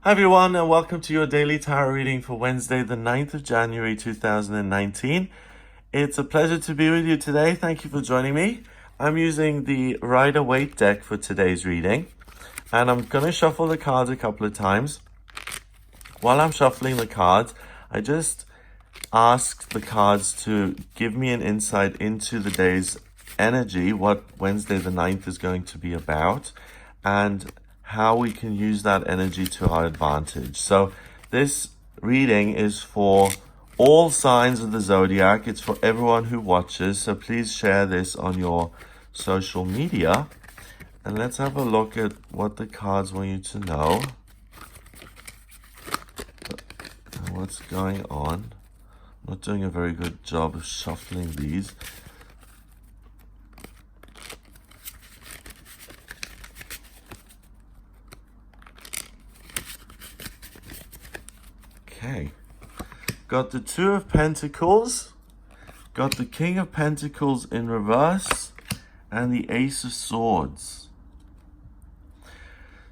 Hi everyone, and welcome to your daily tarot reading for Wednesday, the 9th of January 2019. It's a pleasure to be with you today. Thank you for joining me. I'm using the Rider-Waite deck for today's reading, and I'm going to shuffle the cards a couple of times. While I'm shuffling the cards, I just asked the cards to give me an insight into the day's energy, what Wednesday the 9th is going to be about, and how we can use that energy to our advantage. So this reading is for all signs of the zodiac. It's for everyone who watches. So please share this on your social media. And let's have a look at what the cards want you to know. And what's going on. I'm not doing a very good job of shuffling these. Okay, got the Two of Pentacles, got the King of Pentacles in reverse, and the Ace of Swords.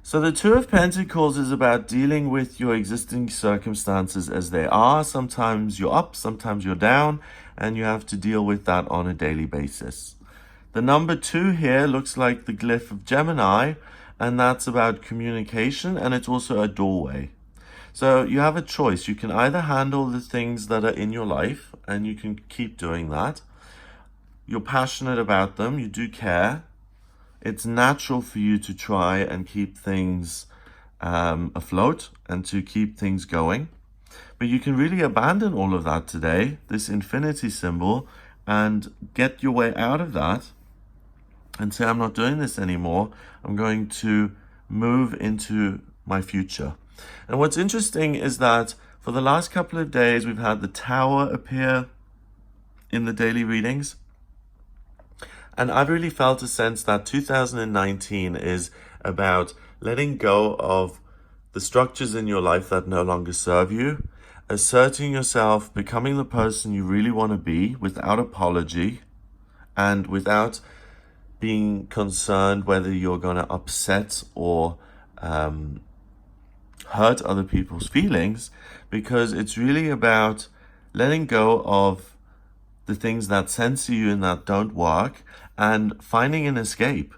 So the Two of Pentacles is about dealing with your existing circumstances as they are. Sometimes you're up, sometimes you're down, and you have to deal with that on a daily basis. The number 2 here looks like the glyph of Gemini, and that's about communication, and it's also a doorway. So you have a choice. You can either handle the things that are in your life, and you can keep doing that. You're passionate about them. You do care. It's natural for you to try and keep things afloat and to keep things going. But you can really abandon all of that today, this infinity symbol, and get your way out of that and say, I'm not doing this anymore. I'm going to move into my future. And what's interesting is that for the last couple of days, we've had the Tower appear in the daily readings. And I've really felt a sense that 2019 is about letting go of the structures in your life that no longer serve you, asserting yourself, becoming the person you really want to be without apology and without being concerned whether you're going to upset or hurt other people's feelings, because it's really about letting go of the things that censor you and that don't work and finding an escape.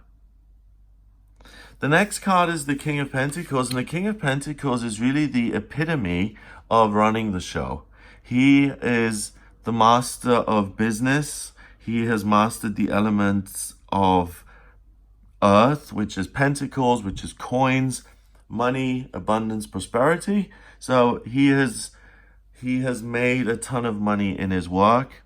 The next card is the King of Pentacles, and the King of Pentacles is really the epitome of running the show. He is the master of business. He has mastered the elements of earth, which is pentacles, which is coins, money, abundance, prosperity. So he has made a ton of money in his work.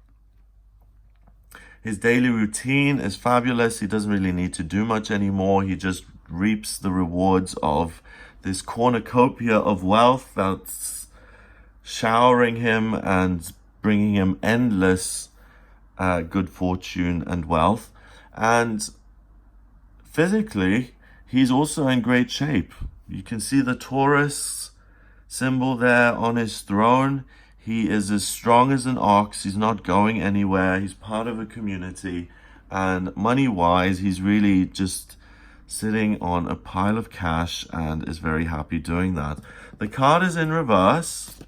His daily routine is fabulous. He doesn't really need to do much anymore. He just reaps the rewards of this cornucopia of wealth that's showering him and bringing him endless good fortune and wealth. And physically, he's also in great shape. You can see the Taurus symbol there on his throne. He is as strong as an ox. He's not going anywhere. He's part of a community. And money-wise, he's really just sitting on a pile of cash and is very happy doing that. The card is in reverse.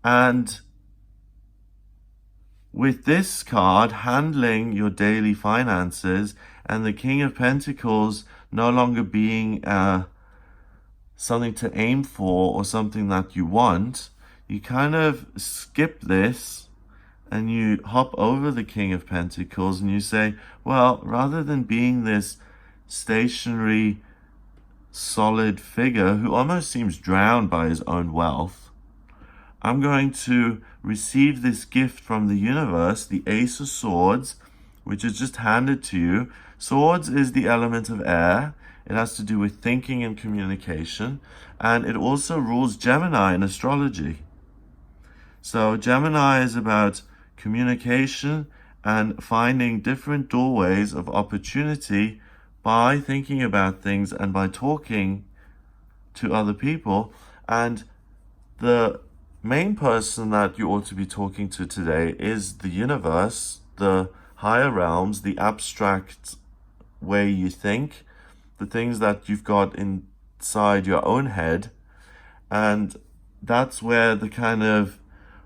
And with this card, handling your daily finances and the King of Pentacles no longer being something to aim for or something that you want, you kind of skip this and you hop over the King of Pentacles and you say, well, rather than being this stationary, solid figure who almost seems drowned by his own wealth, I'm going to receive this gift from the universe, the Ace of Swords, which is just handed to you. Swords is the element of air. It has to do with thinking and communication. And it also rules Gemini in astrology. So Gemini is about communication and finding different doorways of opportunity by thinking about things and by talking to other people. And the main person that you ought to be talking to today is the universe, the higher realms, the abstract way you think, the things that you've got inside your own head. And that's where the kind of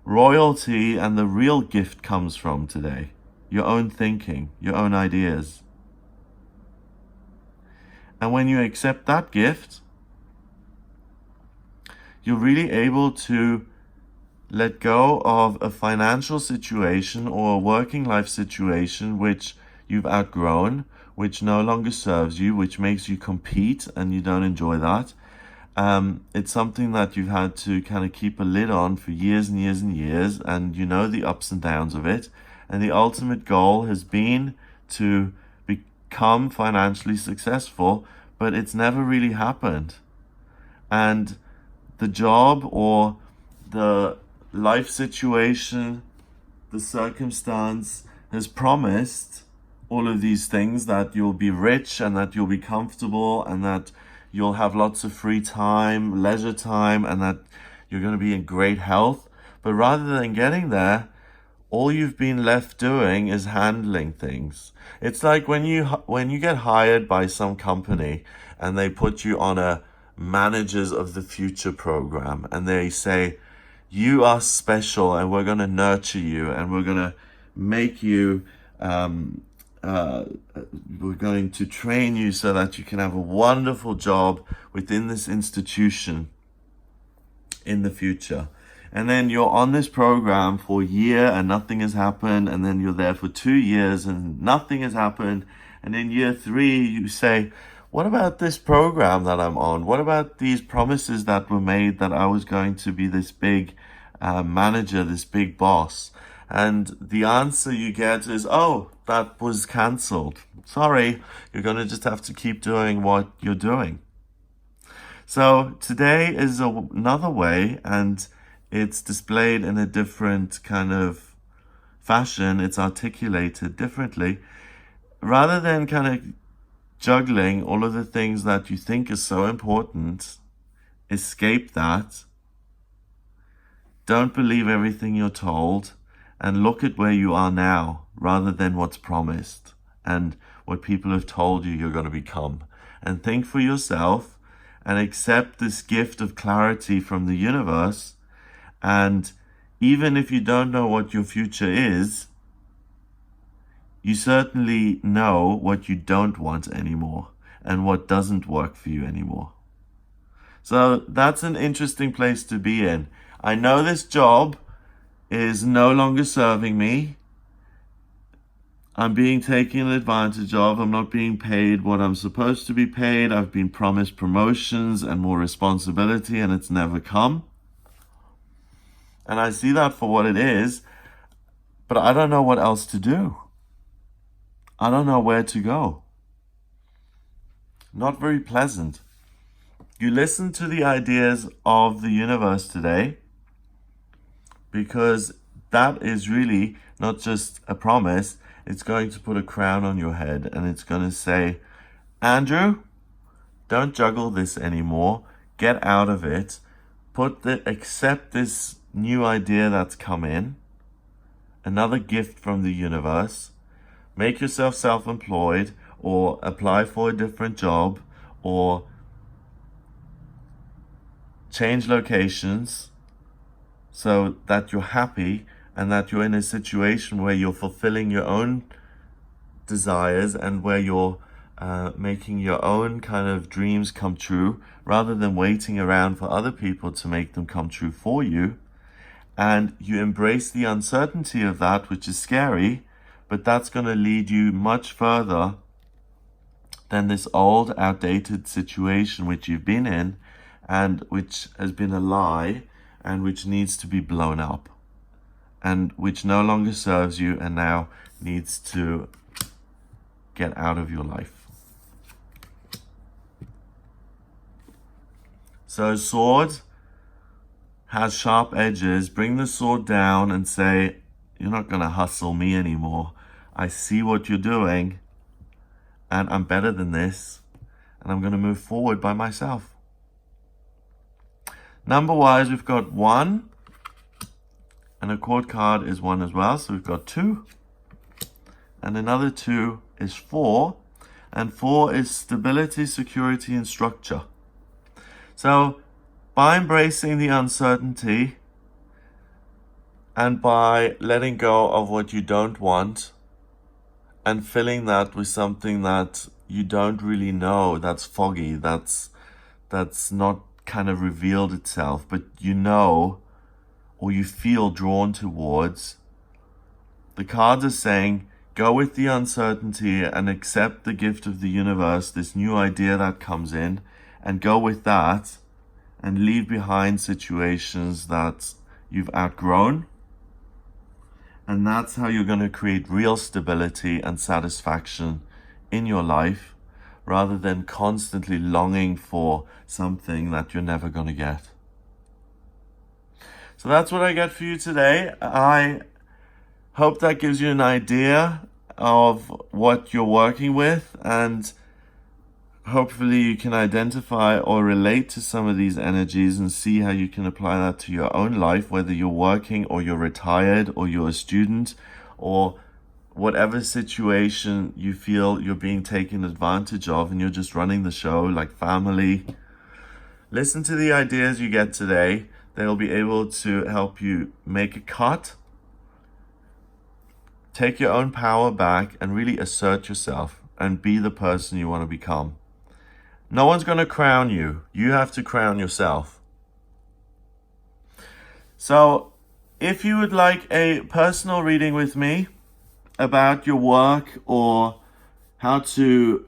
royalty and the real gift comes from today. Your own thinking, your own ideas. And when you accept that gift, you're really able to let go of a financial situation or a working life situation which you've outgrown, which no longer serves you, which makes you compete and you don't enjoy that. It's something that you've had to kind of keep a lid on for years and years and years, and you know the ups and downs of it. And the ultimate goal has been to become financially successful, but it's never really happened. And the job or the life situation, the circumstance has promised all of these things, that you'll be rich and that you'll be comfortable and that you'll have lots of free time, leisure time, and that you're going to be in great health. But rather than getting there, all you've been left doing is handling things. It's like when you get hired by some company and they put you on a Managers of the Future program and they say, you are special and we're going to nurture you and we're going to make you, we're going to train you so that you can have a wonderful job within this institution in the future. And then you're on this program for a year and nothing has happened. And then you're there for 2 years and nothing has happened. And in year 3, you say, what about this program that I'm on? What about these promises that were made that I was going to be this big manager, this big boss? And the answer you get is, oh, that was cancelled. Sorry, you're going to just have to keep doing what you're doing. So today is another way, and it's displayed in a different kind of fashion. It's articulated differently. Rather than kind of juggling all of the things that you think is so important, escape that. Don't believe everything you're told and look at where you are now rather than what's promised and what people have told you you're going to become. And think for yourself and accept this gift of clarity from the universe. And even if you don't know what your future is, you certainly know what you don't want anymore and what doesn't work for you anymore. So that's an interesting place to be in. I know this job is no longer serving me. I'm being taken advantage of. I'm not being paid what I'm supposed to be paid. I've been promised promotions and more responsibility and it's never come. And I see that for what it is, but I don't know what else to do. I don't know where to go. Not very pleasant. You listen to the ideas of the universe today, because that is really not just a promise. It's going to put a crown on your head and it's going to say, Andrew, don't juggle this anymore. Get out of it. Accept this new idea that's come in. Another gift from the universe. Make yourself self-employed or apply for a different job or change locations so that you're happy and that you're in a situation where you're fulfilling your own desires and where you're making your own kind of dreams come true rather than waiting around for other people to make them come true for you. And you embrace the uncertainty of that, which is scary, but that's going to lead you much further than this old, outdated situation which you've been in and which has been a lie and which needs to be blown up and which no longer serves you and now needs to get out of your life. So a sword has sharp edges. Bring the sword down and say, you're not going to hustle me anymore. I see what you're doing and I'm better than this and I'm going to move forward by myself. Number-wise, we've got 1 and a court card is 1 as well. So we've got 2 and another 2 is 4, and 4 is stability, security and structure. So by embracing the uncertainty and by letting go of what you don't want and filling that with something that you don't really know, that's foggy, that's not kind of revealed itself, but you know, or you feel drawn towards, the cards are saying, go with the uncertainty and accept the gift of the universe, this new idea that comes in, and go with that and leave behind situations that you've outgrown. And that's how you're going to create real stability and satisfaction in your life, rather than constantly longing for something that you're never going to get. So that's what I get for you today. I hope that gives you an idea of what you're working with, and hopefully you can identify or relate to some of these energies and see how you can apply that to your own life, whether you're working or you're retired or you're a student or whatever situation you feel you're being taken advantage of and you're just running the show, like family. Listen to the ideas you get today. They'll be able to help you make a cut, take your own power back, and really assert yourself and be the person you want to become. No one's going to crown you. You have to crown yourself. So if you would like a personal reading with me about your work or how to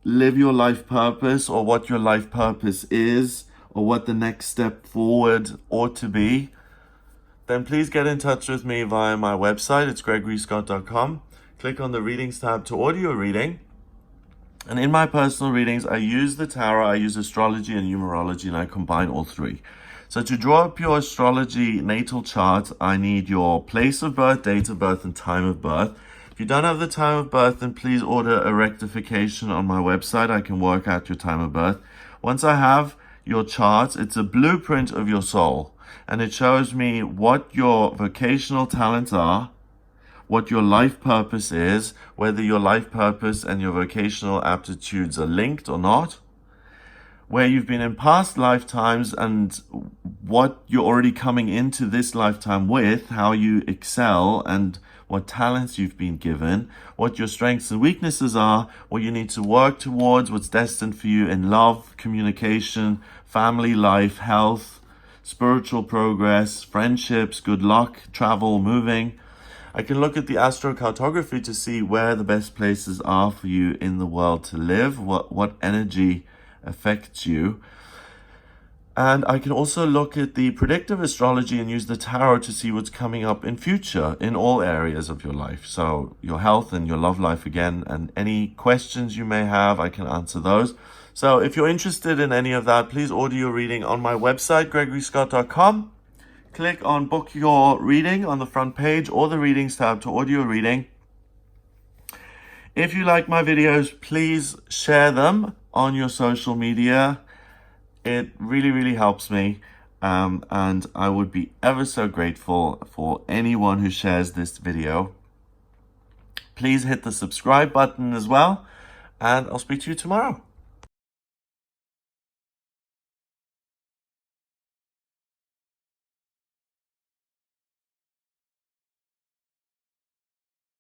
live your life purpose, or what your life purpose is, or what the next step forward ought to be, then please get in touch with me via my website. It's gregoryscott.com. Click on the readings tab to audio reading. And in my personal readings, I use the tarot, I use astrology and numerology, and I combine all three. So to draw up your astrology natal chart, I need your place of birth, date of birth, and time of birth. If you don't have the time of birth, then please order a rectification on my website. I can work out your time of birth. Once I have your chart, it's a blueprint of your soul, and it shows me what your vocational talents are, what your life purpose is, whether your life purpose and your vocational aptitudes are linked or not, where you've been in past lifetimes and what you're already coming into this lifetime with, how you excel and what talents you've been given, what your strengths and weaknesses are, what you need to work towards, what's destined for you in love, communication, family life, health, spiritual progress, friendships, good luck, travel, moving. I can look at the astrocartography to see where the best places are for you in the world to live, what energy affects you. And I can also look at the predictive astrology and use the tarot to see what's coming up in future in all areas of your life. So your health and your love life again, and any questions you may have, I can answer those. So if you're interested in any of that, please order your reading on my website, gregoryscott.com. Click on book your reading on the front page, or the readings tab to audio reading. If you like my videos, please share them on your social media. It really, really helps me. And I would be ever so grateful for anyone who shares this video. Please hit the subscribe button as well. And I'll speak to you tomorrow.